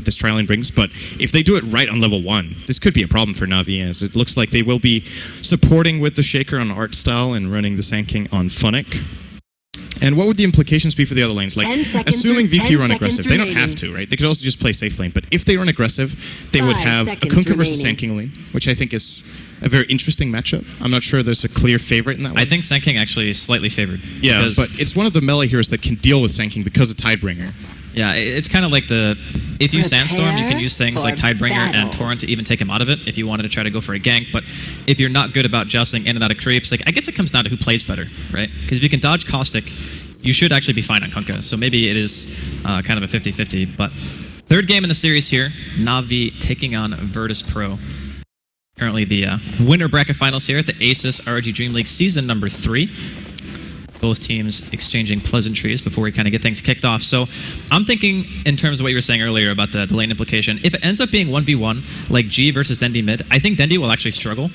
this tri-lane brings, but if they do it right on level 1, this could be a problem for NaVi, as it looks like they will be supporting with the Shaker on Art Style and running the Sand King on Funnick. And what would the implications be for the other lanes? Like, assuming VP run aggressive, they don't have to, right? They could also just play safe lane, but if they run aggressive, they would have a Kunkka versus Sand King lane, which I think is a very interesting matchup. I'm not sure there's a clear favorite in that one. I think Sand King actually is slightly favored. Yeah, but it's one of the melee heroes that can deal with Sand King because of Tidebringer. Yeah, it's kind of like if you Sandstorm, you can use things like Tidebringer and Torrent to even take him out of it if you wanted to try to go for a gank. But if you're not good about jousting in and out of creeps, like I guess it comes down to who plays better, right? Because if you can dodge Caustic, you should actually be fine on Kunkka. So maybe it is kind of a 50-50. But third game in the series here, NaVi taking on Virtus Pro. Currently the winner bracket finals here at the ASUS ROG DreamLeague season number 3. Both teams exchanging pleasantries before we kind of get things kicked off. So I'm thinking in terms of what you were saying earlier about the lane implication, if it ends up being 1v1, like G versus Dendi mid, I think Dendi will actually struggle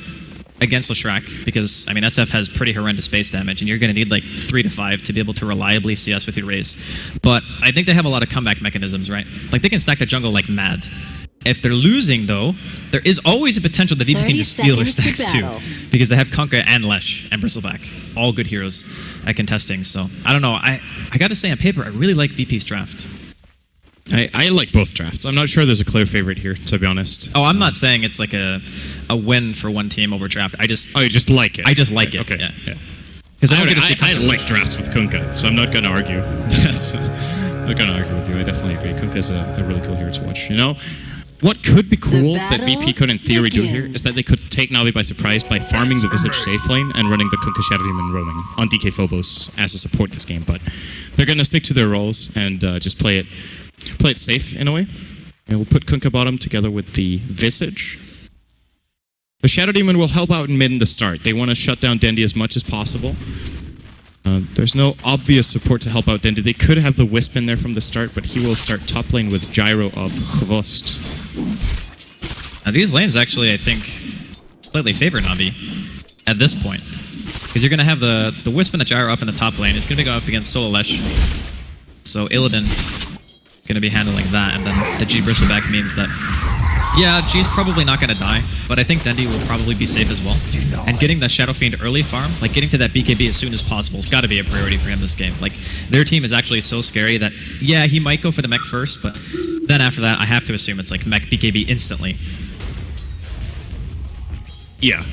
against Leshrac because, I mean, SF has pretty horrendous base damage, and you're going to need like 3 to 5 to be able to reliably CS with your Raze. But I think they have a lot of comeback mechanisms, right? Like, they can stack the jungle like mad. If they're losing, though, there is always a potential that VP can just steal their stacks too, because they have Kunkka and Lesh and Bristleback, all good heroes at contesting. So I don't know. I got to say, on paper, I really like VP's draft. I like both drafts. I'm not sure there's a clear favorite here, to be honest. Oh, I'm not saying it's like a win for one team over draft. Oh, you just like it. I just like it. Okay. Yeah. Because I like drafts with Kunkka, so I'm not going to argue. I'm not going to argue with you. I definitely agree. Kunkka's a really cool hero to watch. You know, what could be cool that VP could in theory do here is that they could take NaVi by surprise by farming the Visage safe lane and running the Kunkka Shadow Demon roaming on DK Phobos as a support this game. But they're going to stick to their roles and just play it safe in a way. And we'll put Kunkka bottom together with the Visage. The Shadow Demon will help out in mid in the start. They want to shut down Dendi as much as possible. There's no obvious support to help out Dendi. They could have the Wisp in there from the start, but he will start top lane with Gyro of Chvost. Now these lanes actually, I think, slightly favor NaVi at this point. Because you're going to have the Wisp and the Gyro up in the top lane. It's going to go up against Solo Lesh. So Illidan going to be handling that, and then the G Bristleback means that, yeah, G's probably not going to die, but I think Dendi will probably be safe as well. And getting the Shadow Fiend early farm, like getting to that BKB as soon as possible, has got to be a priority for him this game. Like, their team is actually so scary that, yeah, he might go for the mech first, but then after that, I have to assume it's like mech BKB instantly. Yeah,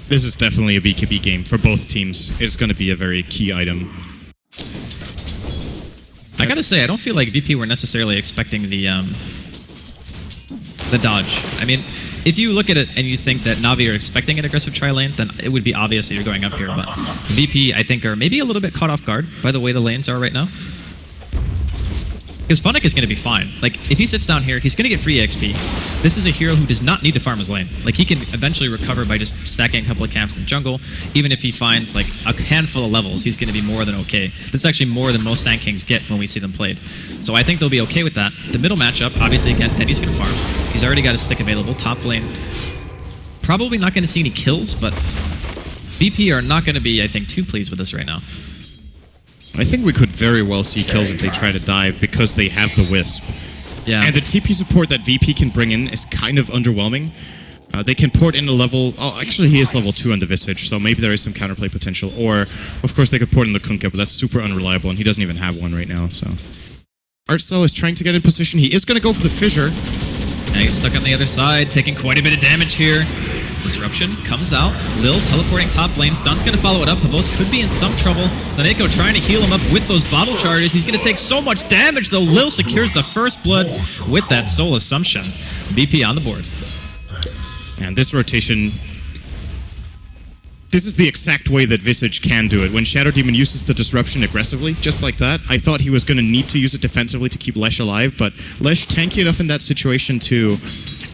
this is definitely a BKB game for both teams. It's going to be a very key item. I gotta say, I don't feel like VP were necessarily expecting the dodge. I mean, if you look at it and you think that NaVi are expecting an aggressive tri-lane, then it would be obvious that you're going up here. But VP, I think, are maybe a little bit caught off guard by the way the lanes are right now. Because Funnick is going to be fine. Like, if he sits down here, he's going to get free XP. This is a hero who does not need to farm his lane. Like, he can eventually recover by just stacking a couple of camps in the jungle. Even if he finds, like, a handful of levels, he's going to be more than okay. That's actually more than most Sand Kings get when we see them played. So I think they'll be okay with that. The middle matchup, obviously, again, Dendi's going to farm. He's already got his stick available. Top lane, probably not going to see any kills, but VP are not going to be, I think, too pleased with this right now. I think we could very well see kills if they try to dive because they have the Wisp. Yeah. And the TP support that VP can bring in is kind of underwhelming. They can port in a level... Oh, actually he is level 2 on the Visage, so maybe there is some counterplay potential. Or, of course, they could port in the Kunkka, but that's super unreliable, and he doesn't even have one right now, so... Artstyle is trying to get in position. He is going to go for the Fissure. And he's stuck on the other side, taking quite a bit of damage here. Disruption comes out. Lil teleporting top lane. Stun's going to follow it up. Havos could be in some trouble. Saneko trying to heal him up with those bottle charges. He's going to take so much damage, though. Lil secures the first blood with that Soul Assumption. BP on the board. And this rotation... This is the exact way that Visage can do it. When Shadow Demon uses the Disruption aggressively, just like that, I thought he was going to need to use it defensively to keep Lesh alive, but Lesh tanky enough in that situation to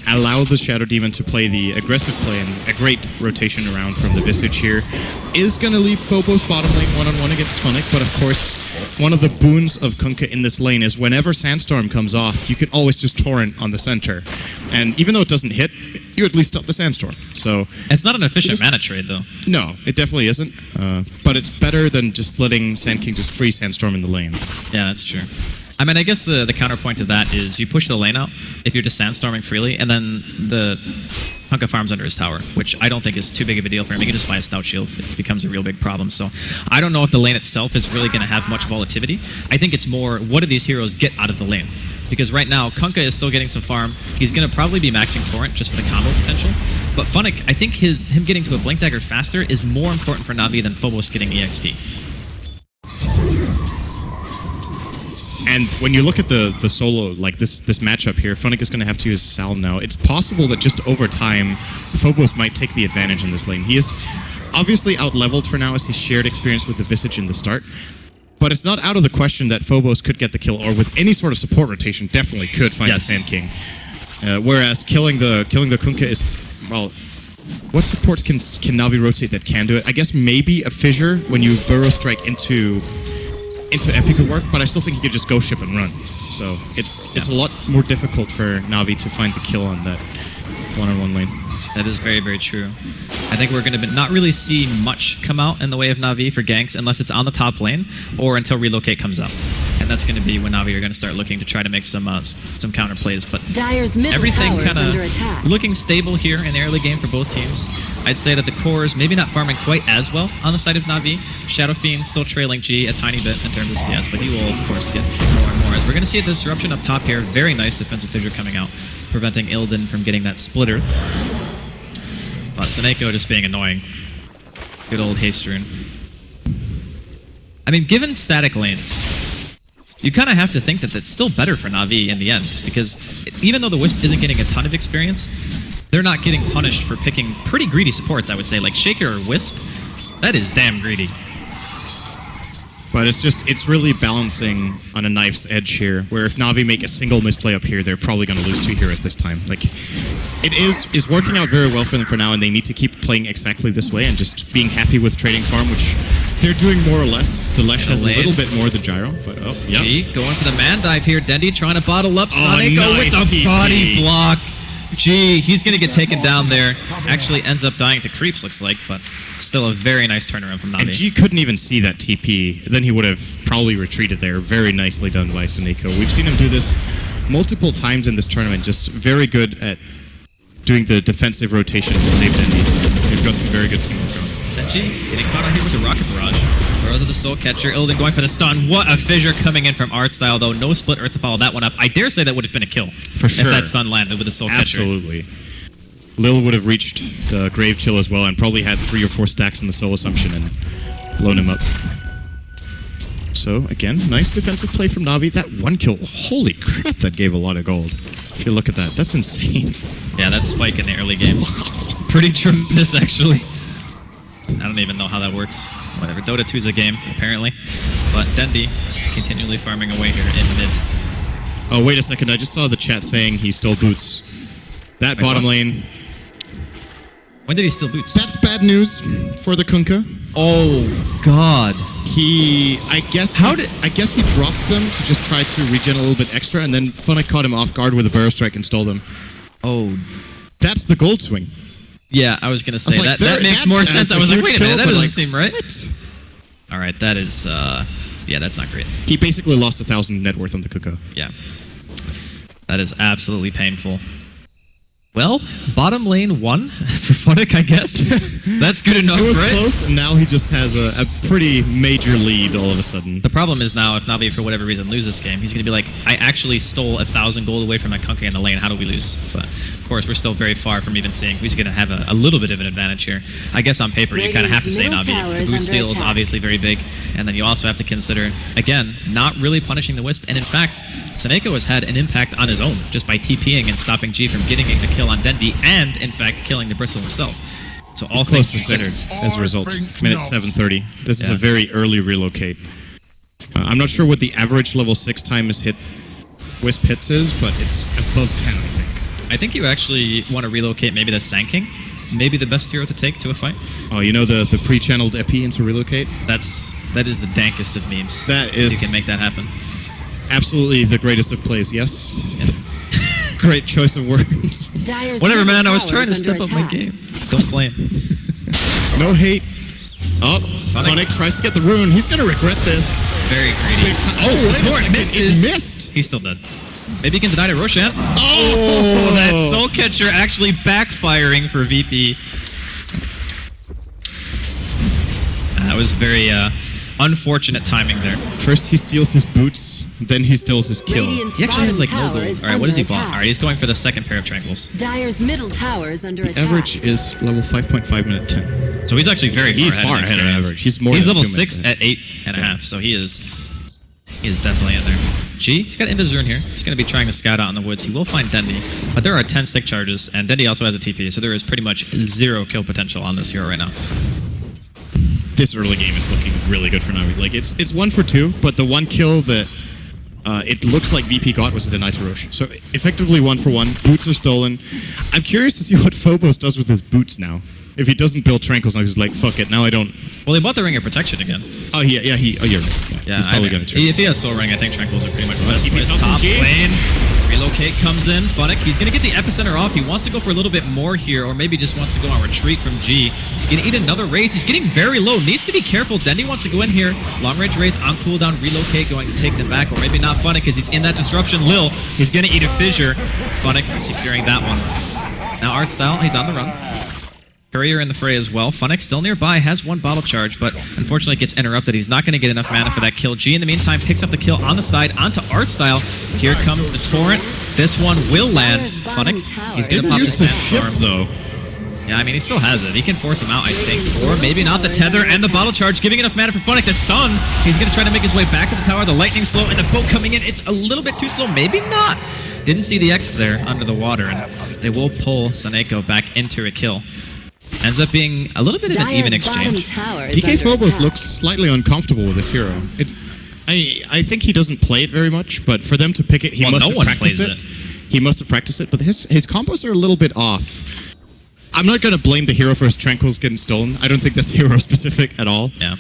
allow the Shadow Demon to play the aggressive play, and a great rotation around from the Visage here is going to leave Phobos bottom lane one-on-one against Funnick, but of course, one of the boons of Kunkka in this lane is whenever Sandstorm comes off, you can always just Torrent on the center. And even though it doesn't hit, you at least stop the Sandstorm. So it's not an efficient mana trade, though. No, it definitely isn't. But it's better than just letting Sand King just free Sandstorm in the lane. Yeah, that's true. I mean, I guess the counterpoint to that is you push the lane out if you're just sandstorming freely, and then the Kunkka farms under his tower, which I don't think is too big of a deal for him. He can just buy a Stout Shield. It becomes a real big problem. So I don't know if the lane itself is really going to have much volatility. I think it's more, what do these heroes get out of the lane? Because right now, Kunkka is still getting some farm. He's going to probably be maxing Torrent just for the combo potential. But Funnick, I think him getting to a Blink Dagger faster is more important for NaVi than Phobos getting EXP. And when you look at the solo, like this matchup here, Funnick is going to have to use Sal now. It's possible that just over time, Phobos might take the advantage in this lane. He is obviously out-leveled for now as he's shared experience with the Visage in the start. But it's not out of the question that Phobos could get the kill, or with any sort of support rotation, definitely could find the Sand King. Whereas killing the Kunkka is, well, what supports can NaVi rotate that can do it? I guess maybe a Fissure when you Burrow Strike into Epi could work, but I still think he could just go ship and run. So it's a lot more difficult for NaVi to find the kill on that one-on-one lane. That is very, very true. I think we're going to not really see much come out in the way of NaVi for ganks unless it's on the top lane or until Relocate comes out. And that's going to be when NaVi are going to start looking to try to make some counter plays. But everything kind of looking stable here in the early game for both teams. I'd say that the cores maybe not farming quite as well on the side of NaVi. Shadow Fiend still trailing G a tiny bit in terms of CS, but he will, of course, get more and more. As we're going to see a disruption up top here. Very nice defensive Fissure coming out, preventing Illidan from getting that splitter. But Seneko just being annoying. Good old haste rune. I mean, given static lanes, you kind of have to think that that's still better for NaVi in the end, because even though the Wisp isn't getting a ton of experience, they're not getting punished for picking pretty greedy supports, I would say. Like Shaker or Wisp, that is damn greedy. But it's really balancing on a knife's edge here, where if NaVi make a single misplay up here, they're probably going to lose 2 heroes this time. Like, it is working out very well for them for now, and they need to keep playing exactly this way and just being happy with trading farm, which they're doing more or less. The Lesh has a little bit more than Gyro, but yeah. G going for the man dive here. Dendy trying to bottle up Seneko with the body block. Gee, he's going to get taken down there. Actually ends up dying to creeps, looks like, but still a very nice turnaround from NaVi. And G couldn't even see that TP. Then he would have probably retreated there. Very nicely done by Seneko. We've seen him do this multiple times in this tournament. Just very good at doing the defensive rotation to save Dendy. They've got some very good teamwork going. Denji getting caught out here with the Rocket Barrage. Throws of the Soul Catcher. Illidan going for the stun. What a Fissure coming in from Artstyle, though. No split Earth to follow that one up. I dare say that would have been a kill. For sure. If that stun landed with the Soul Catcher. Absolutely. Lil would have reached the Grave Chill as well and probably had 3 or 4 stacks in the Soul Assumption and blown him up. So, again, nice defensive play from NaVi. That 1 kill, holy crap, that gave a lot of gold. If you look at that, that's insane. Yeah, that spike in the early game. Pretty tremendous, actually. I don't even know how that works. Whatever, Dota 2's a game, apparently. But Dendy continually farming away here in mid. Oh, wait a second, I just saw the chat saying he stole boots. That wait, bottom lane. When did he steal boots? That's bad news for the Kunkka. Oh, God. I guess he dropped them to just try to regen a little bit extra, and then Funnick caught him off guard with a Burrow Strike and stole them. Oh. That's the gold swing. Yeah, I was going to say, that makes more sense. I was like, wait a minute, that doesn't seem right. All right, that is, yeah, that's not great. He basically lost 1,000 net worth on the Kunkka. Yeah. That is absolutely painful. Well, bottom lane 1 for Funnick, I guess. That's good enough, right? It was close, and now he just has a pretty major lead all of a sudden. The problem is now, if NaVi, for whatever reason, loses this game, he's going to be like, I actually stole 1,000 gold away from my Kunkka in the lane. How do we lose? But, of course, we're still very far from even seeing who's going to have a little bit of an advantage here. I guess on paper, you kind of have to say NaVi. The boot steal is obviously very big. And then you also have to consider, again, not really punishing the Wisp. And in fact, Seneko has had an impact on his own just by TPing and stopping G from getting a kill on Dendy and, in fact, killing the Bristle himself. So all things considered. As a result, minute 7:30. This is a very early relocate. I'm not sure what the average level 6 time is hit Wisp hits is, but it's above 10, I think. I think you actually want to relocate maybe the Sand King. Maybe the best hero to take to a fight. Oh, you know the pre-channeled Epi into relocate? That is the dankest of memes. That is... You can make that happen. Absolutely the greatest of plays, yes. Yeah. Great choice of words. Whatever, man. I was trying to step up my game. Don't flame. No hate. Oh, Funnick tries to get the rune. He's going to regret this. very greedy. Oh, the torrent misses. It missed. He's still dead. Maybe he can deny to Roshan. Oh, that soul catcher actually backfiring for VP. That was very unfortunate timing there. First he steals his boots, then he steals his kill. He actually has like no gold. Alright, what does he want? Alright, he's going for the second pair of tranquils. Dire's middle tower is under attack. Average is level 5.5 minute 10. So he's actually very far ahead of average. He's more He's than level 2 6 minutes at 8.5, so he is definitely in there. G, he's got Invis in here. He's going to be trying to scout out in the woods. He will find Dendi, but there are 10 stick charges, and Dendi also has a TP, so there is pretty much 0 kill potential on this hero right now. This early game is looking really good for NaVi. Like it's 1 for 2, but the one kill that it looks like VP got was a deny to Roche. So effectively 1 for 1. Boots are stolen. I'm curious to see what Phobos does with his boots now. If he doesn't build Tranquils now, he's like, fuck it, now I don't... Well, he bought the Ring of Protection again. Oh, yeah, you're right. Yeah, he's probably going to If he has Soul Ring, I think Tranquils are pretty much the best place. Top lane, Relocate comes in. Funnick, he's going to get the epicenter off. He wants to go for a little bit more here, or maybe just wants to go on retreat from G. He's going to eat another raise. He's getting very low. Needs to be careful. Dendi wants to go in here. Long range raise on cooldown. Relocate going to take them back, or maybe not Funnick because he's in that disruption. Lil, he's going to eat a fissure. Funnick securing that one. Now Art Style, he's on the run. Courier in the fray as well. Funnick still nearby, has 1 bottle charge, but unfortunately gets interrupted. He's not going to get enough mana for that kill. G in the meantime picks up the kill on the side onto Artstyle. Here comes the torrent. This one will land. Funnick, he's going to pop the sandstorm though. Yeah, I mean, he still has it. He can force him out, I think. Or maybe not. The tether and the bottle charge giving enough mana for Funnick to stun. He's going to try to make his way back to the tower. The lightning slow and the boat coming in. It's a little bit too slow. Maybe not. Didn't see the X there under the water. And they will pull Saneko back into a kill. Ends up being a little bit of an even exchange. DK Phobos looks slightly uncomfortable with this hero. I think he doesn't play it very much, but for them to pick it, he must have practiced it. He must have practiced it, but his combos are a little bit off. I'm not going to blame the hero for his Tranquils getting stolen. I don't think that's hero-specific at all. Yeah.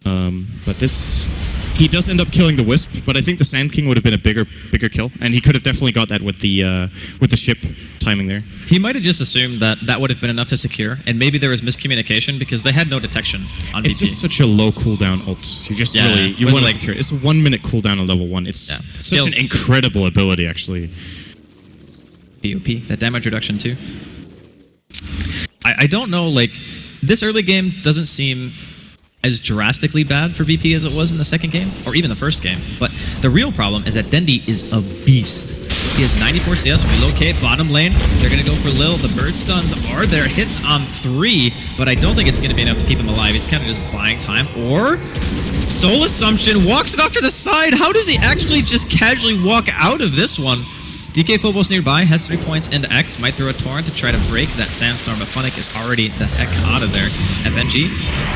But this... He does end up killing the Wisp, but I think the Sand King would have been a bigger kill, and he could have definitely got that with the ship timing there. He might have just assumed that that would have been enough to secure, and maybe there was miscommunication because they had no detection on VP. It's just such a low cooldown ult. You just really want to secure it. It's a 1 minute cooldown on level 1. It's such an incredible ability, actually. POP, that damage reduction too. I don't know, like, this early game doesn't seem as drastically bad for VP as it was in the second game, or even the first game. But the real problem is that Dendi is a beast. He has 94 CS, relocate, bottom lane. They're going to go for Lil. The bird stuns are there. Hits on 3, but I don't think it's going to be enough to keep him alive. He's kind of just buying time. Or Soul Assumption walks it off to the side. How does he actually just casually walk out of this one? DK Phobos nearby, has 3 points into X, might throw a torrent to try to break that sandstorm, but Funnick is already the heck out of there. FNG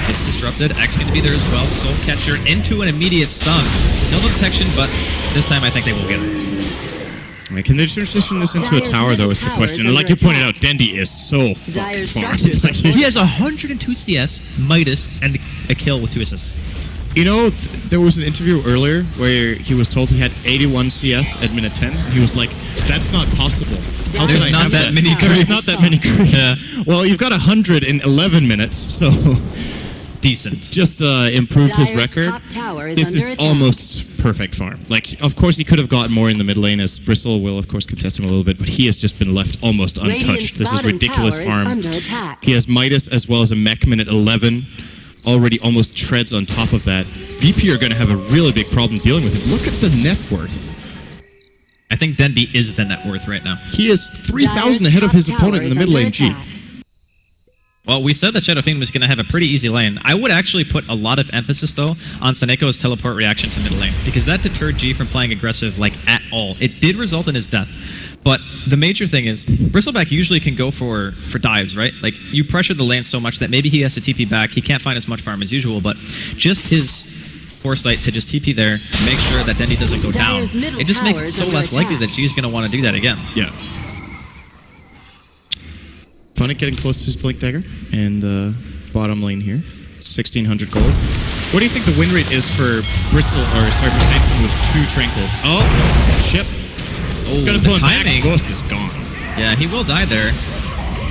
gets disrupted, X going to be there as well, Soul Catcher into an immediate stun. Still no detection, but this time I think they will get it. Can they transition this into a tower, though, is the question. And like you pointed out, Dendi is so fucking far. He has 102 CS, Midas, and a kill with 2 assists. You know, there was an interview earlier where he was told he had 81 CS at minute 10. He was like, that's not possible. How There's not that many creeps. There's not that many creeps. Yeah. Well, you've got 100 in 11 minutes, so... Decent. Just improved his record. This is almost perfect farm. Like, of course, he could have gotten more in the mid lane, as Bristle will, of course, contest him a little bit, but he has just been left almost untouched. This is ridiculous farm. He has Midas as well as a mech minute 11. Already almost treads on top of that. VP are going to have a really big problem dealing with him. Look at the net worth. I think Dendi is the net worth right now. He is 3,000 ahead of his opponent in the mid lane G. Well, we said that Shadow Fiend was going to have a pretty easy lane. I would actually put a lot of emphasis, though, on Saneko's teleport reaction to mid lane, because that deterred G from playing aggressive, like, at all. It did result in his death. But the major thing is, Bristleback usually can go for dives, right? Like, you pressure the lane so much that maybe he has to TP back. He can't find as much farm as usual, but just his foresight to just TP there, make sure that Dendi doesn't go down, it just makes it so less likely that G's going to want to do that again. Yeah. Funnick getting close to his Blink Dagger, and bottom lane here, 1,600 gold. What do you think the win rate is for Bristle, or sorry, for Phantom with 2 Tranquils? Oh, chip. He's going to pull him back. Ghost is gone. Yeah, he will die there.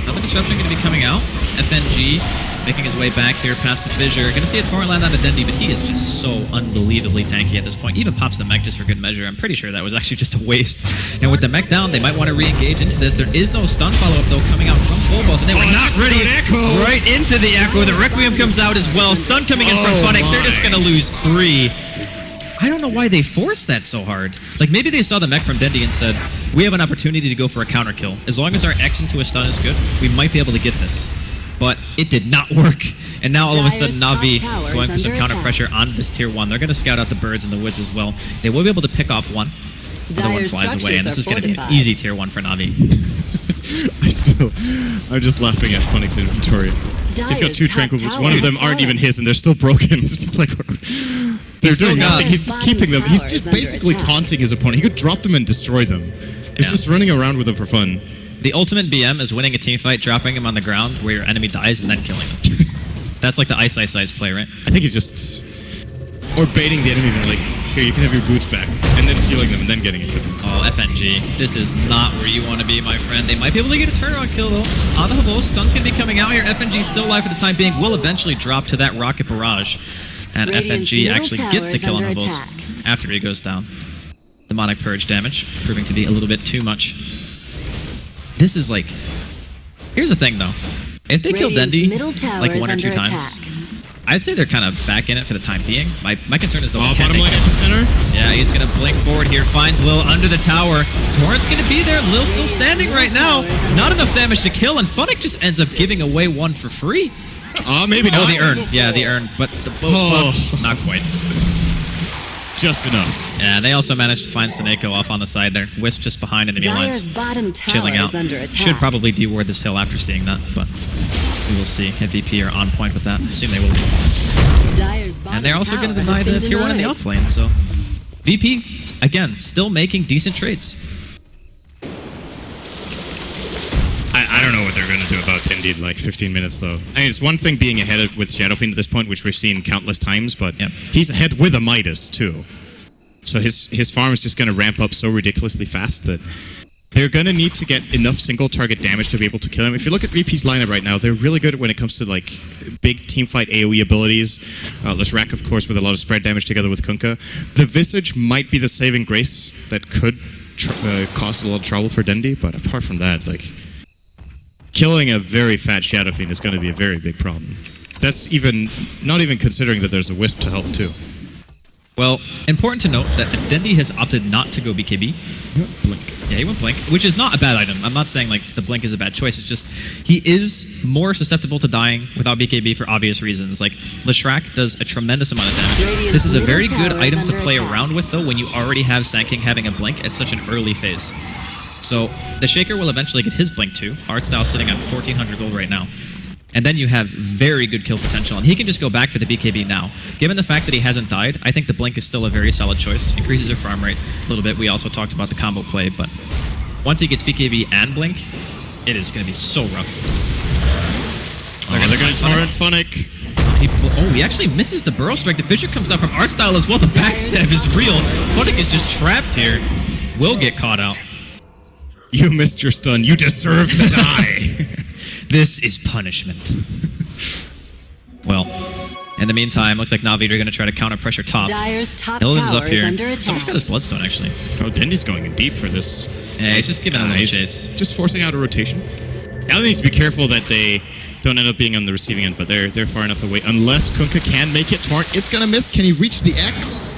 Another disruption going to be coming out. FNG making his way back here past the fissure. Gonna see a torrent land on a Dendi, but he is just so unbelievably tanky at this point. He even pops the mech just for good measure. I'm pretty sure that was actually just a waste. And with the mech down, they might want to re-engage into this. There is no stun follow-up though coming out from full balls, and they were not ready right into the echo. The Requiem comes out as well. Stun coming in from Funnick. They're just gonna lose 3. I don't know why they forced that so hard. Like, maybe they saw the mech from Dendi and said, we have an opportunity to go for a counter kill. As long as our X into a stun is good, we might be able to get this. But it did not work. And now all of a sudden, NaVi going for some counter pressure on this tier 1. They're going to scout out the birds in the woods as well. They will be able to pick off one. The other one flies away, and this is going to be an easy tier 1 for NaVi. I'm just laughing at Funnick's inventory. He's got 2 tranquil boots. One of them aren't even his, and they're still broken. It's just like... They're doing nothing. He's just keeping them. He's just basically taunting his opponent. He could drop them and destroy them. He's just running around with them for fun. The ultimate BM is winning a team fight, dropping him on the ground where your enemy dies, and then killing them. That's like the Ice play, right? I think he just... Or baiting the enemy, and like, here, you can have your boots back, and then stealing them, and then getting into them. Oh, FNG. This is not where you want to be, my friend. They might be able to get a turnaround kill, though. On the Havos, stun's going to be coming out here. FNG still alive for the time being. Will eventually drop to that rocket barrage. And FNG actually gets the kill on Havos after he goes down. Demonic Purge damage, proving to be a little bit too much. This is like... Here's the thing, though. If they kill Dendi like 1 or 2 times, I'd say they're kind of back in it for the time being. My concern is the bottom lane center. Yeah, he's going to blink forward here. Finds Lil under the tower. Torrent's going to be there. Lil still standing right now. Not enough damage to kill, and Funnick just ends up giving away 1 for free. Maybe not. Oh, the urn. Yeah, the urn. But the buff, not quite. Just enough. Yeah, they also managed to find Seneko off on the side there. Wisp just behind enemy lines. Chilling out. Should probably deward this hill after seeing that, but we will see if VP are on point with that. I assume they will be. And they're also going to deny the tier 1 in the off lane, so... VP, again, still making decent trades. I don't know what they're going to do about Dendi in like 15 minutes, though. I mean, it's one thing being ahead with Shadowfiend at this point, which we've seen countless times, but he's ahead with a Midas, too. So his farm is just going to ramp up so ridiculously fast that they're going to need to get enough single-target damage to be able to kill him. If you look at VP's lineup right now, they're really good when it comes to like big teamfight AoE abilities. Leshrac, of course, with a lot of spread damage together with Kunkka. The Visage might be the saving grace that could cause a lot of trouble for Dendi, but apart from that, like... Killing a very fat Shadowfiend is going to be a very big problem. That's not even considering that there's a Wisp to help too. Well, important to note that Dendi has opted not to go BKB. He went Blink. Yeah, he went Blink, which is not a bad item. I'm not saying like the Blink is a bad choice. It's just he is more susceptible to dying without BKB for obvious reasons. Like Leshrac does a tremendous amount of damage. This is a very good item to play around with though when you already have Sand King having a Blink at such an early phase. So the Shaker will eventually get his Blink too. Artstyle sitting at 1400 gold right now. And then you have very good kill potential. And he can just go back for the BKB now. Given the fact that he hasn't died, I think the Blink is still a very solid choice. Increases your farm rate a little bit. We also talked about the combo play, but once he gets BKB and Blink, it is going to be so rough. They're going to torrent Funnick. He actually misses the Burrow Strike. The Fissure comes out from Artstyle as well. The backstab is real. Funnick is just trapped here. Will get caught out. You missed your stun. You deserve to die. This is punishment. Well, in the meantime, looks like NaVi are going to try to counter pressure top. Dire's top tower up here. is under attack. Someone's got his Bloodstone, actually. Oh, Dendi's going in deep for this. Yeah, he's just giving a little chase. Just forcing out a rotation. Now they need to be careful that they don't end up being on the receiving end, but they're far enough away. Unless Kunkka can make it. Torrent is going to miss. Can he reach the X?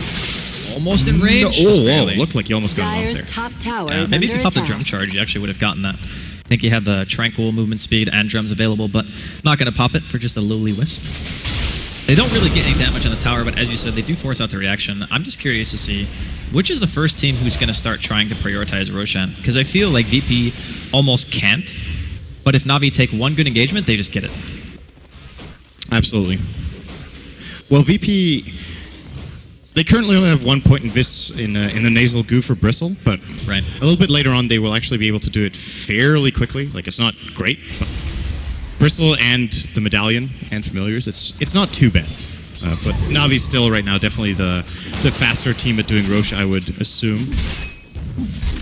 Almost in range. No. Oh, looked like he almost got him off there. Top tower is maybe if you popped the drum charge, you actually would have gotten that. I think he had the Tranquil movement speed and drums available, but not going to pop it for just a lowly Wisp. They don't really get any damage on the tower, but as you said, they do force out the reaction. I'm just curious to see which is the first team who's going to start trying to prioritize Roshan, because I feel like VP almost can't, but if NaVi take one good engagement, they just get it. Absolutely. Well, VP... They currently only have 1 point in Vis in the nasal goo for Bristle, but a little bit later on they will actually be able to do it fairly quickly. Like, it's not great, but Bristle and the Medallion and Familiars, it's not too bad. But NaVi's still right now definitely the faster team at doing Roche, I would assume.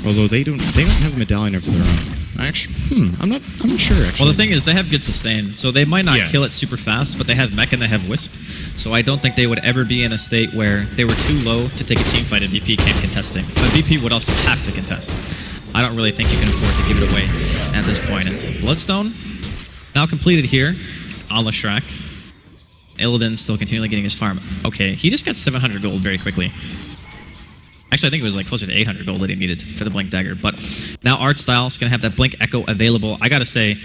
Although they don't have a Medallion of their own. Actually, I'm not sure, actually. Well, the thing is, they have good sustain, so they might not Yeah. kill it super fast, but they have mech and they have wisp, so I don't think they would ever be in a state where they were too low to take a team fight and VP came contesting. But VP would also have to contest. I don't really think you can afford to give it away at this point. And Bloodstone, now completed here, a la Shrek. Illidan's still continually getting his farm. Okay, he just got 700 gold very quickly. Actually, I think it was like closer to 800 gold that he needed for the Blink Dagger. But now Artstyle is going to have that Blink Echo available. I got to say,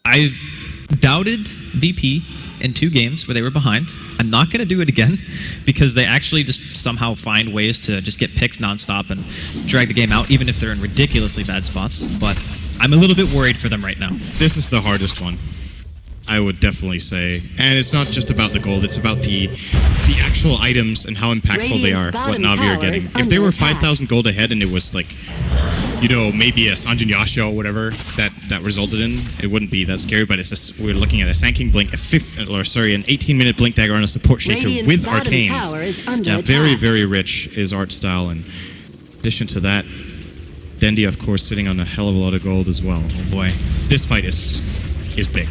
I've doubted VP in 2 games where they were behind. I'm not going to do it again because they actually just somehow find ways to just get picks nonstop and drag the game out, even if they're in ridiculously bad spots. But I'm a little bit worried for them right now. This is the hardest one, I would definitely say. And it's not just about the gold, it's about the actual items and how impactful they are, what NaVi are getting. If they were 5,000 gold ahead and it was like, you know, maybe a Sanjin Yasha or whatever that resulted in, it wouldn't be that scary, but it's just, we're looking at a Sanking Blink, an 18-minute Blink Dagger on a support shaker with Arcanes. Yeah, very, very rich is Artstyle, and in addition to that, Dendi, of course, sitting on a hell of a lot of gold as well. Oh boy. This fight is big.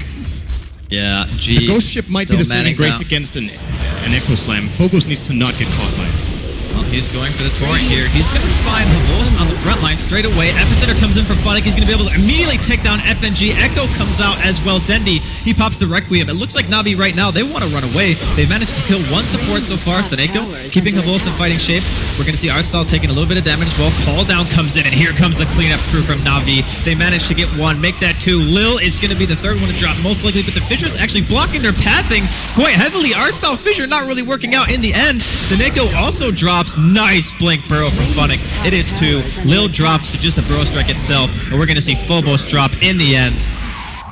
Yeah, G. The Ghost Ship might be the saving grace against an Echo Slam. Phobos needs to not get caught by it. Well, he's going for the Torrent here. He's going to find Havost on the front line straight away. Epicenter comes in from Funnick. He's going to be able to immediately take down FNG. Echo comes out as well. Dendi, he pops the Requiem. It looks like NaVi right now, they want to run away. They've managed to kill 1 support so far. Seneko keeping Havost in fighting shape. We're going to see Artstyle taking a little bit of damage as well. Call down comes in, and here comes the cleanup crew from NaVi. They managed to get 1, make that 2. Lil is going to be the 3rd one to drop, most likely, but the Fissure's actually blocking their pathing quite heavily. Artstyle Fissure not really working out in the end. Seneko also drops. Nice Blink Burrow from Funnick. It is 2. Lil drops to just the Burrow Strike itself, but we're going to see Phobos drop in the end.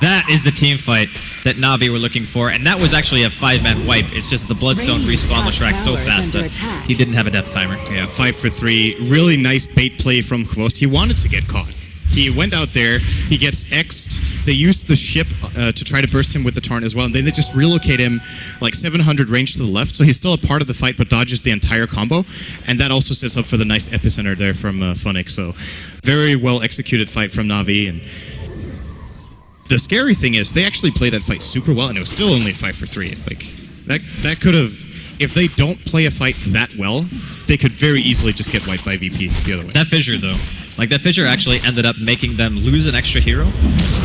That is the team fight that NaVi were looking for, and that was actually a 5-man wipe. It's just the Bloodstone respawned the track so fast that he didn't have a death timer. Yeah, 5 for 3. Really nice bait play from Havost. He wanted to get caught. He went out there, he gets X'd. They used the ship to try to burst him with the Torrent as well, and then they just relocate him like 700 range to the left, so he's still a part of the fight but dodges the entire combo, and that also sets up for the nice epicenter there from Funnick. So very well executed fight from NaVi. And the scary thing is they actually played that fight super well, and it was still only 5 for 3. Like that could have, if they don't play a fight that well, they could very easily just get wiped by VP the other way. That Fissure though, like that Fissure actually ended up making them lose an extra hero,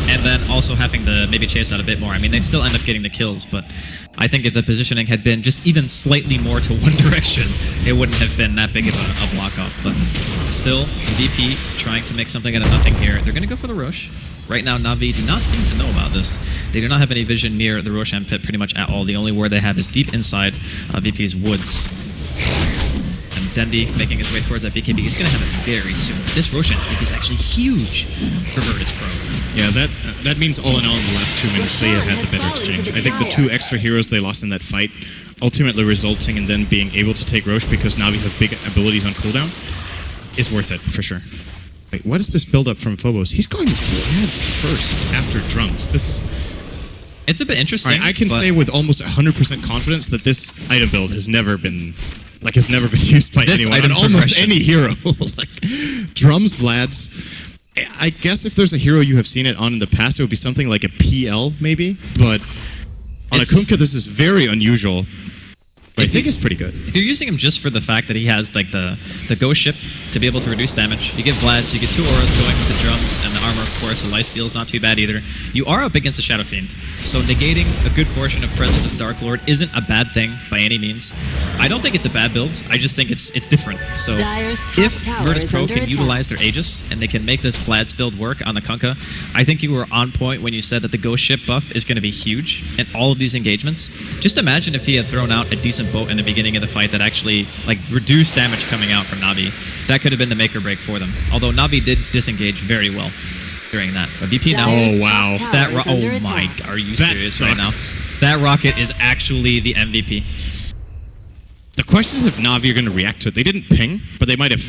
and then also having to maybe chase out a bit more. I mean, they still end up getting the kills, but I think if the positioning had been just even slightly more to one direction, it wouldn't have been that big of a block-off. But still, VP trying to make something out of nothing here. They're going to go for the Rosh. Right now, NaVi do not seem to know about this. They do not have any vision near the Roshan pit pretty much at all. The only word they have is deep inside VP's woods. And Dendi making his way towards that BKB. He's going to have it very soon. This Roshan sneak is actually huge for Virtus Pro. Yeah, that means all in all, in the last 2 minutes, they had the better exchange. I think the 2 extra heroes they lost in that fight, ultimately resulting in them being able to take Rosh because NaVi have big abilities on cooldown, is worth it, for sure. Wait, what is this build-up from Phobos? He's going Threads first after drums. This is... It's a bit interesting. Right, I can say with almost 100% confidence that this item build has never been used by anyone on almost any hero. Like drums, Vlads. I guess if there's a hero you have seen it on in the past, it would be something like a PL maybe. But on a Kunkka, this is very unusual. But I think it's pretty good. If you're using him just for the fact that he has like the Ghost Ship to be able to reduce damage, you get Vlad, so you get 2 auras going with the drums and the armor, of course. The lifesteal is not too bad either. You are up against a Shadow Fiend, so negating a good portion of presence of the Dark Lord isn't a bad thing by any means. I don't think it's a bad build. I just think it's different. So if Virtus Pro can utilize their Aegis and they can make this Vlad's build work on the Kunkka, I think you were on point when you said that the Ghost Ship buff is going to be huge in all of these engagements. Just imagine if he had thrown out a decent boat in the beginning of the fight that actually like reduced damage coming out from NaVi. That could have been the make or break for them. Although NaVi did disengage very well during that. But VP now. Oh wow! Oh my! Are you serious right now? That rocket is actually the MVP. The question is if NaVi are going to react to it. They didn't ping, but they might have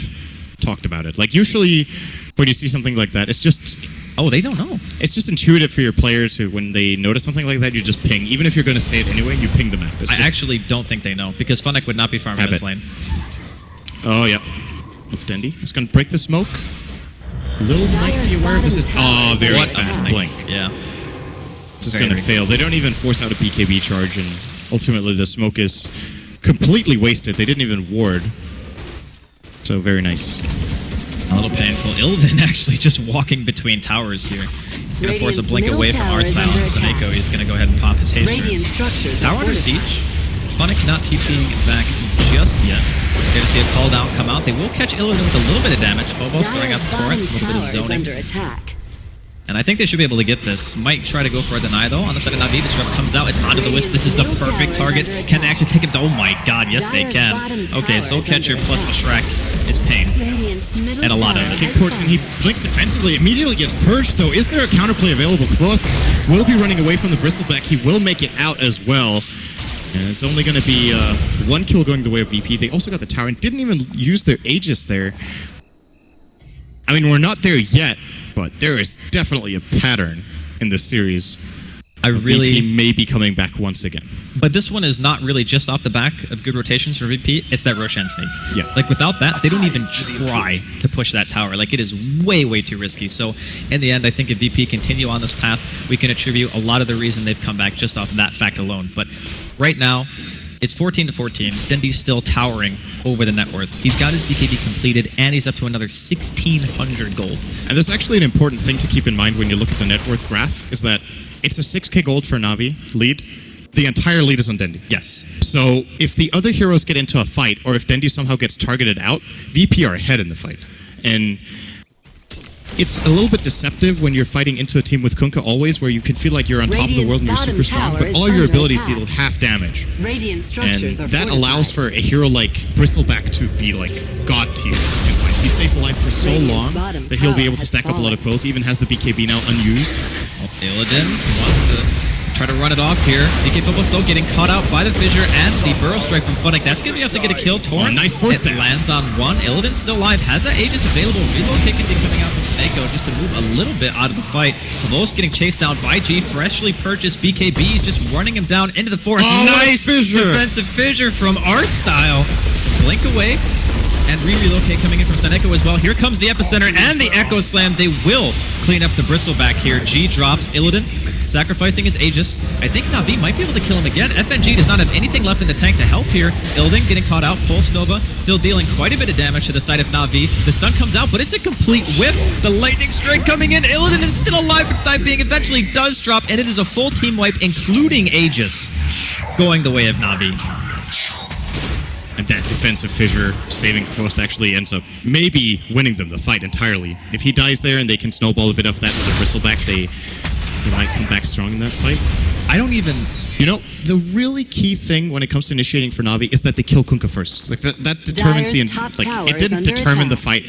talked about it. Like usually, when you see something like that, it's just. Oh, they don't know. It's just intuitive for your players to, when they notice something like that, you just ping. Even if you're going to say it anyway, you ping the map. I actually don't think they know, because Funnick would not be farming this lane. Oh, yeah. Dendi is going to break the smoke. Lil might be aware this is... Oh, very What fast a blink. Yeah. This is going to fail. They don't even force out a BKB charge, and ultimately the smoke is completely wasted. They didn't even ward. So very nice. A little painful. Illidan actually just walking between towers here. He's going to force a blink away from our style. Saneko, he's going to go ahead and pop his haste. Tower under siege. Funnick not TPing back just yet. We're going to see a call down come out. They will catch Illidan with a little bit of damage. Phobos throwing out the torrent, a little bit of zoning. And I think they should be able to get this. Might try to go for a deny though. On the side of NaVi, Disrupt comes out. It's onto the Wisp. This is the perfect target. Can they actually take him? Oh my god, yes they can. Okay, Soul Catcher plus the Shrek is pain. And a lot of it. Kickports, and he blinks defensively. Immediately gets purged though. Is there a counterplay available? Cross will be running away from the Bristleback. He will make it out as well. And it's only going to be one kill going the way of VP. They also got the tower and didn't even use their Aegis there. I mean, we're not there yet, but there is definitely a pattern in this series. VP may be coming back once again. But this one is not really just off the back of good rotations for VP. It's that Roshan Snake. Yeah. Like, without that, they don't even try to push that tower. Like, it is way, way too risky. So, in the end, I think if VP continue on this path, we can attribute a lot of the reason they've come back just off that fact alone. But right now, it's 14-14. Dendy's still towering over the net worth. He's got his BKB completed, and he's up to another 1,600 gold. And there's actually an important thing to keep in mind when you look at the net worth graph, is that it's a 6k gold for NaVi lead. The entire lead is on Dendy. Yes. So if the other heroes get into a fight, or if Dendy somehow gets targeted out, VP are ahead in the fight. And it's a little bit deceptive when you're fighting into a team with Kunkka always, where you can feel like you're on top of the world and you're super strong, but all your abilities deal half damage. And that allows for a hero like Bristleback to be like god tier in fights. He stays alive for so long that he'll be able to stack up a lot of quills. He even has the BKB now unused. Illidan wants to try to run it off here. DK Phobos though getting caught out by the fissure and the burrow strike from Funnick. That's going to be enough to get a kill. Torrent nice force down. Lands on one. Illidan's still alive. Has that Aegis available. Reload kick can be coming out from Saneko just to move a little bit out of the fight. Phobos getting chased down by G. Freshly purchased BKB. He's just running him down into the forest. Oh, nice fissure. Defensive fissure from Art Style. Blink away. And relocate coming in from Saneko as well. Here comes the Epicenter and the Echo Slam. They will clean up the Bristleback here. G drops Illidan, sacrificing his Aegis. I think NaVi might be able to kill him again. FNG does not have anything left in the tank to help here. Illidan getting caught out. Pulse Nova still dealing quite a bit of damage to the side of NaVi. The stun comes out, but it's a complete whip. The lightning strike coming in. Illidan is still alive, but typing eventually does drop, and it is a full team wipe, including Aegis, going the way of NaVi. And that defensive fissure saving Frost actually ends up maybe winning them the fight entirely. If he dies there and they can snowball a bit off that with a Bristleback, they might come back strong in that fight. I don't even... You know, the really key thing when it comes to initiating for NaVi is that they kill Kunkka first. Like that determines the... Like, it didn't determine the fight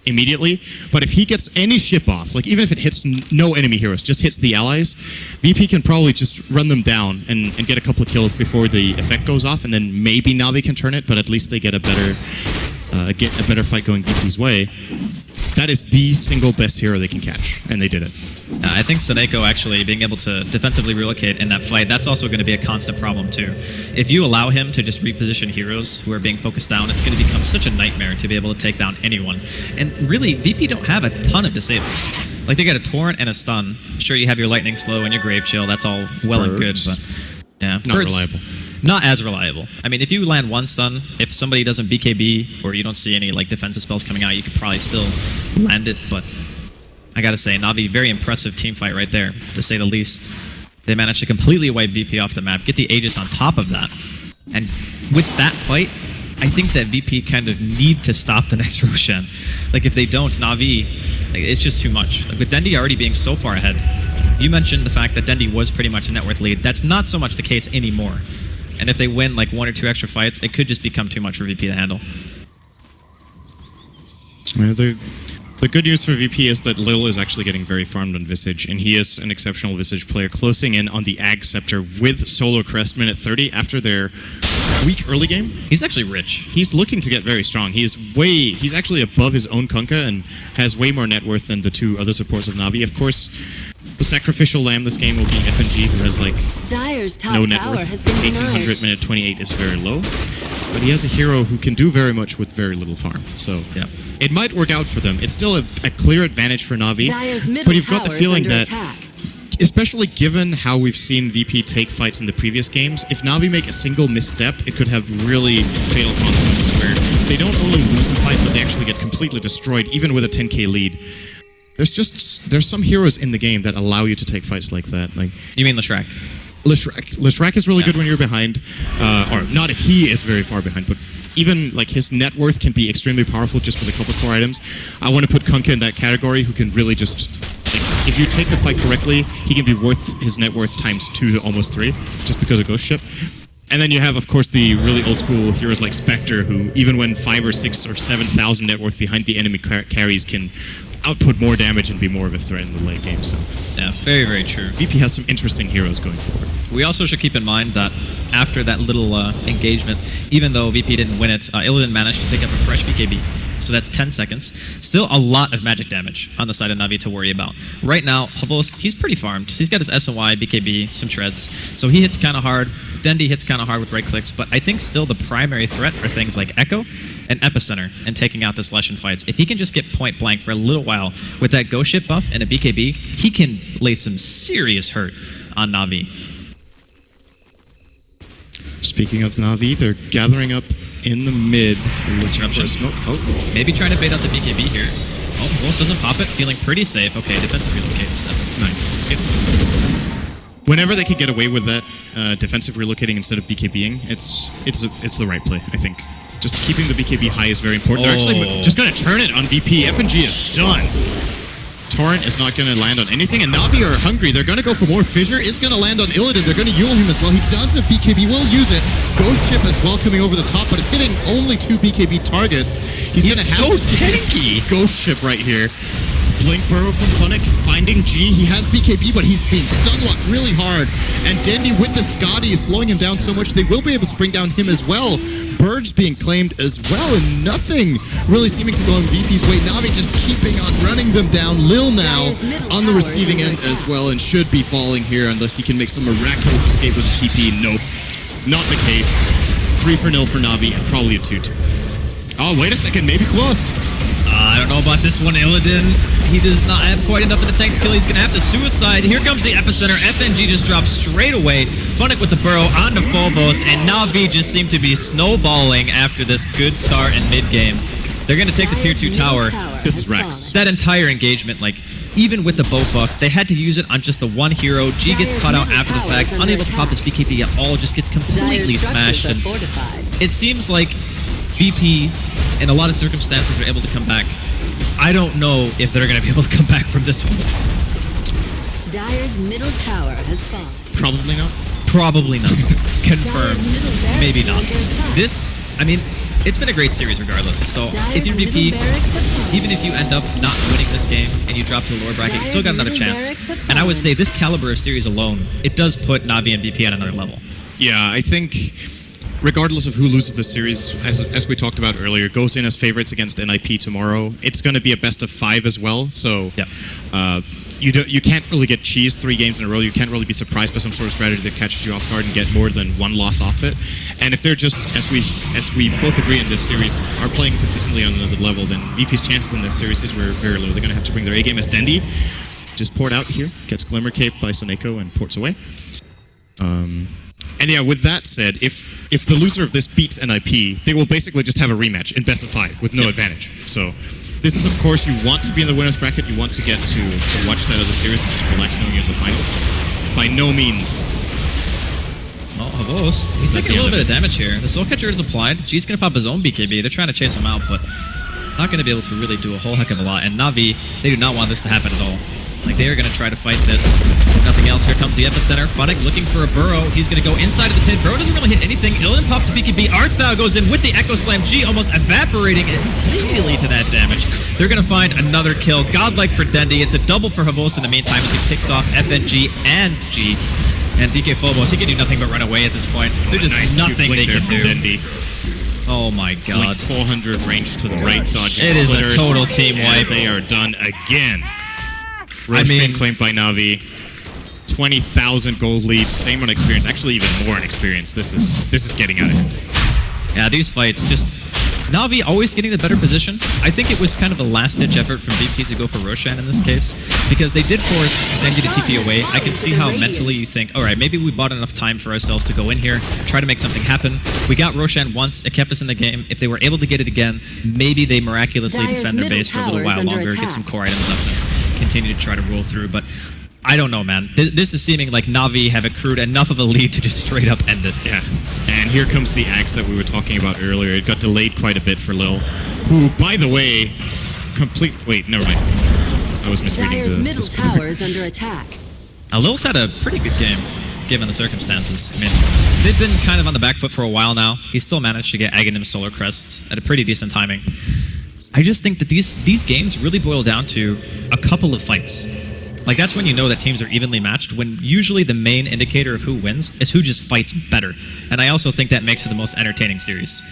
immediately, but if he gets any ship off, like even if it hits no enemy heroes, just hits the allies, VP can probably just run them down and get a couple of kills before the effect goes off, and then maybe NaVi can turn it, but at least they get a better fight going VP's way. That is the single best hero they can catch, and they did it. I think Saneko actually being able to defensively relocate in that fight, that's also going to be a constant problem too. If you allow him to just reposition heroes who are being focused down, it's going to become such a nightmare to be able to take down anyone. And really, VP don't have a ton of disables. Like, they got a Torrent and a stun. Sure, you have your Lightning Slow and your Grave Chill, that's all well and good, but yeah. Not reliable. Not as reliable. I mean, if you land one stun, if somebody doesn't BKB or you don't see any like defensive spells coming out, you could probably still land it, but I gotta say, NaVi, very impressive team fight right there, to say the least. They managed to completely wipe VP off the map, get the Aegis on top of that. And with that fight, I think that VP kind of need to stop the next Roshan. Like, if they don't, NaVi, like, it's just too much. Like, with Dendy already being so far ahead, you mentioned the fact that Dendy was pretty much a net worth lead. That's not so much the case anymore. And if they win like 1 or 2 extra fights, it could just become too much for VP to handle. Yeah, the good news for VP is that Lil is actually getting very farmed on Visage, and he is an exceptional Visage player, closing in on the Ag Scepter with Solo Crest minute 30 after their weak early game. He's actually rich. He's looking to get very strong. He's actually above his own Kunkka and has way more net worth than the 2 other supports of NaVi. Of course, The sacrificial lamb this game will be FNG, who has like Dire's top no net tower worth. has been 1800 denied. minute 28 is very low, but he has a hero who can do very much with very little farm. So Yeah. it might work out for them. It's still a clear advantage for Navi, Dire's middle but you've got the tower is feeling under that, attack. especially given how we've seen VP take fights in the previous games, if Navi make a single misstep, it could have really fatal consequences where they don't only lose the fight, but they actually get completely destroyed, even with a 10k lead. There's some heroes in the game that allow you to take fights like that. Like You mean Leshrac? Leshrac is really Yeah. good when you're behind, or not if he is very far behind, but even like his net worth can be extremely powerful just with a couple core items. I want to put Kunkka in that category, who can really just, like, if you take the fight correctly, he can be worth his net worth times 2 to almost 3, just because of Ghost Ship. And then you have, of course, the really old school heroes like Spectre, who even when 5 or 6 or 7,000 net worth behind the enemy carries can output more damage and be more of a threat in the late game. So Yeah, very, very true. VP has some interesting heroes going forward. We also should keep in mind that after that little engagement, even though VP didn't win it, Illidan managed to pick up a fresh BKB. So that's 10 seconds. Still a lot of magic damage on the side of Navi to worry about. Right now, Havos, he's pretty farmed. He's got his SOI, BKB, some treads. So he hits kind of hard. Dendi hits kind of hard with right clicks, but I think still the primary threat are things like Echo and Epicenter and taking out this Leshen fights. If he can just get point blank for a little while with that Ghost Ship buff and a BKB, he can lay some serious hurt on Navi. Speaking of Navi, they're gathering up in the mid. Disruption. Smoke. Oh, Maybe trying to bait out the BKB here. Oh, Wolf doesn't pop it, feeling pretty safe. Okay, defensive relocate instead. nice. Whenever they could get away with that defensive relocating instead of BKBing, it's the right play, I think. Just keeping the BKB high is very important. They're actually just going to turn it on VP. FNG is done. Torrent is not going to land on anything, and Navi are hungry. They're going to go for more. Fissure is going to land on Illidan. They're going to Yule him as well. He does have BKB, will use it. Ghost Ship as well coming over the top, but it's hitting only 2 BKB targets. He's going to have so to take tanky. Ghost Ship right here. Blink Burrow from Funnick, finding G. He has BKB, but he's being stun-locked really hard. And Dendi with the Scotty is slowing him down so much they will be able to bring down him as well. Bird's being claimed as well, and nothing really seeming to go in VP's way. Navi just keeping on running them down. Lil now on the receiving end as well, and should be falling here unless he can make some miraculous escape with a TP. Nope, not the case. 3-0 for Navi, and probably a 2-2. Oh, wait a second, maybe closed. I don't know about this one, Illidan. He does not have quite enough in the tank to kill. He's going to have to suicide. Here comes the Epicenter. FNG just drops straight away. Funnick with the burrow onto Phobos, and Navi just seem to be snowballing after this good start in mid-game. They're going to take the tier 2 tower. This is Rex. That entire engagement, like, even with the bow buff, they had to use it on just the one hero. G gets caught out after the fact, unable to pop his BKB at all, just gets completely smashed. And it seems like VP, in a lot of circumstances, are able to come back. I don't know if they're going to be able to come back from this one. Dire's middle tower has fallen. Probably not. Probably not. Confirmed. Dire's middle barracks Maybe are not. under attack. This, I mean, it's been a great series regardless. So if you're Dire's VP, middle barracks have fallen. even if you end up not winning this game and you drop to the lower bracket, you still got another Dire's middle barracks chance. have And I would fallen. say this caliber of series alone, it does put Navi and VP at another level. Yeah, I think regardless of who loses the series, as we talked about earlier, goes in as favorites against NIP tomorrow. It's going to be a best of 5 as well, so you can't really get cheesed 3 games in a row. You can't really be surprised by some sort of strategy that catches you off guard and get more than 1 loss off it. And if they're just, as we both agree in this series, are playing consistently on another level, then VP's chances in this series is very, very low. They're going to have to bring their A game as Dendi just poured out here, gets Glimmer Cape by Soneko and ports away. And yeah, with that said, if the loser of this beats NIP, they will basically just have a rematch in best of 5 with no advantage. So this is, of course, you want to be in the winner's bracket, you want to get to watch that other series and just relax knowing you're in the finals. By no means. Oh, Havos, he's taking a little bit of damage here. The Soul Catcher is applied. G's going to pop his own BKB. They're trying to chase him out, but not going to be able to really do a whole heck of a lot. And Navi, they do not want this to happen at all. Like, they are going to try to fight this. If nothing else, here comes the Epicenter. Funnick looking for a burrow. He's going to go inside of the pit. Burrow doesn't really hit anything. Illidan pops a BKB. Artstyle goes in with the Echo Slam. G almost evaporating immediately to that damage. They're going to find another kill. Godlike for Dendi. It's a double for Havos in the meantime as he picks off FNG and G. And DK Phobos, he can do nothing but run away at this point. There's just nothing they can do. Dendi. Oh my god. Blinks 400 range to the right. Dodge. It is a total team wipe. They are done again. Roche I mean, being claimed by Navi. 20,000 gold lead, same on experience, actually even more on experience. This is getting out of hand. Yeah, these fights just... NaVi always getting the better position. I think it was kind of a last-ditch effort from VP to go for Roshan in this case, because they did force Denji to TP away. I can see how mentally you think, all right, maybe we bought enough time for ourselves to go in here, try to make something happen. We got Roshan once, it kept us in the game. If they were able to get it again, maybe they miraculously defend their base for a little while longer, get some core items up, and continue to try to roll through. But I don't know, man. This is seeming like NaVi have accrued enough of a lead to just straight up end it. Yeah. And here comes the axe that we were talking about earlier. It got delayed quite a bit for Lil, who, by the way, wait, never mind. I was misreading Dire's middle tower is under attack. Now, Lil's had a pretty good game, given the circumstances. I mean, they've been kind of on the back foot for a while now. He still managed to get Aghanim Solar Crest at a pretty decent timing. I just think that these games really boil down to a couple of fights. Like, that's when you know that teams are evenly matched, when usually the main indicator of who wins is who just fights better. And I also think that makes for the most entertaining series.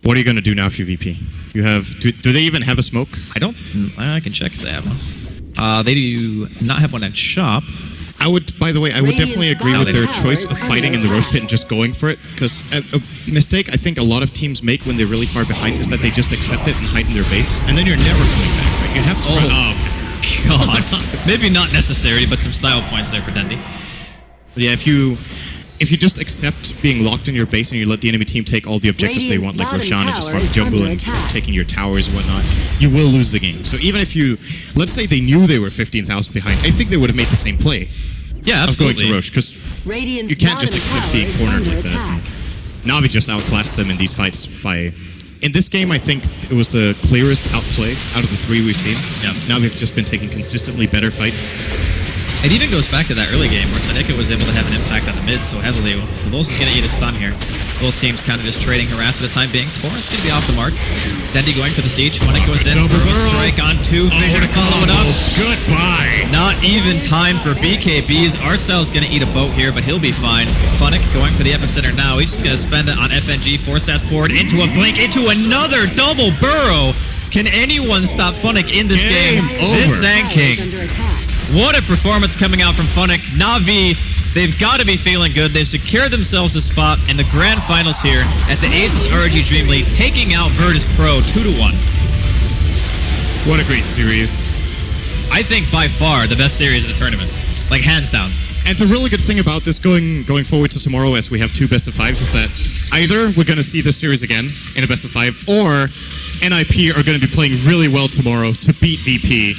What are you going to do now for VP? You have... Do they even have a smoke? I can check if they have one. They do not have one at shop. By the way, I would definitely agree with their choice of fighting in the Roche Pit and just going for it, because a mistake I think a lot of teams make when they're really far behind is that they just accept it and hide in their base, and then you're never coming back, right? You have to try... Oh, God. Maybe not necessary, but some style points there for Dendi. Yeah, if you just accept being locked in your base and you let the enemy team take all the objectives they want, like Roshan and just farm jungle and taking your towers and whatnot, you will lose the game. So even if you... Let's say they knew they were 15,000 behind, I think they would have made the same play. Yeah, absolutely. Of going to Roche, because you can't just accept being cornered like that. NaVi just outclassed them in these fights by... In this game, I think it was the clearest outplay out of the three we've seen. Yeah. NaVi have just been taking consistently better fights. It even goes back to that early game where Seneca was able to have an impact on the mid so heavily. The Bulls is going to eat a stun here. Both teams kind of just trading harass for the time being. Torrent's going to be off the mark. Dendi going for the siege. Funnick goes in. Strike on two. Fisher to follow it up. Goodbye. Not even time for BKBs. Artstyle's going to eat a boat here, but he'll be fine. Funnick going for the epicenter now. He's just going to spend it on FNG. 4 stats forward into a blink, into another double burrow. Can anyone stop Funnick in this game? This Sand King. What a performance coming out from Funnick. NaVi, they've got to be feeling good. They've secured themselves a spot in the grand finals here at the ASUS ROG DreamLeague, taking out Virtus Pro 2-1. What a great series. I think by far the best series in the tournament. Like, hands down. And the really good thing about this going forward to tomorrow, as we have 2 best-of-5s, is that either we're going to see this series again in a best-of-5, or NIP are going to be playing really well tomorrow to beat VP.